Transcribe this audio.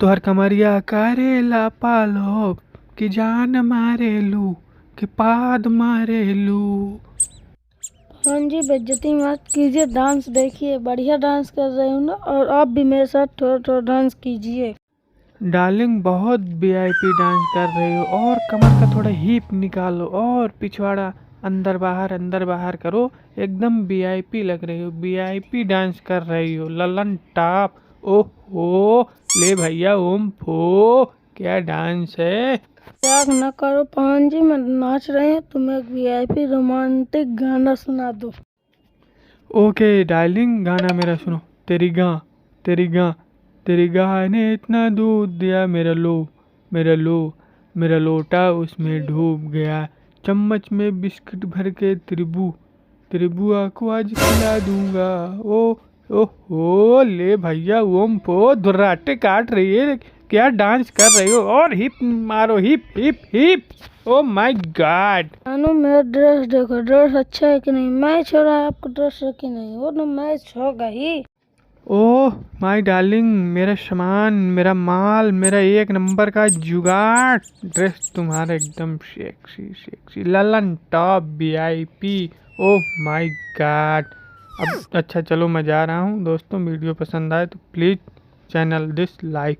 तोहर कमरिया करेला पालो कि जान मारेलू कि पाद मारेलू। हाँ जी, बेइज्जती मत कीजिए, डांस देखिए, बढ़िया डांस कर रही हूँ ना। और आप भी मेरे साथ थोड़ा थोड़ा डांस कीजिए। डार्लिंग बहुत वीआईपी डांस कर रही हो, और कमर का थोड़ा हिप निकालो और पिछवाड़ा अंदर बाहर करो। एकदम वीआईपी लग रही हो, वीआईपी डांस कर रही हो, ललन टॉप। ओहो, ले भैया ओम फो, क्या डांस है। मजाक न करो पवन जी, मैं नाच रही हूँ। तुम्हें एक वीआईपी रोमांटिक गाना सुना दो। ओके डार्लिंग, गाना मेरा सुनो। तेरी गां, तेरी गां, तेरी गां ने इतना दूध दिया, मेरा लो, मेरा लोटा उसमें डूब गया। चम्मच में बिस्किट भर के त्रिबू, त्रिबुआ को आज खिला दूंगा। ओ ओहो, ले भैया ओम पो, दुर्राटे काट रही है। क्या डांस कर रही हो, और हिप मारो, hip hip hip. Oh my God. Anu, मेरा ड्रेस देखो, ड्रेस अच्छा है कि नहीं। मैच हो रहा है आपको ड्रेस से कि नहीं? वो तो मैच होगा ही। ओह माय डार्लिंग, मेरा सामान, मेरा माल, मेरा एक नंबर का जुगाड़। ड्रेस तुम्हारा एकदम sexy sexy, Lalan top VIP. Oh my God. अब अच्छा चलो, मैं जा रहा हूँ दोस्तों। वीडियो पसंद आए तो प्लीज़ चैनल दिस लाइक।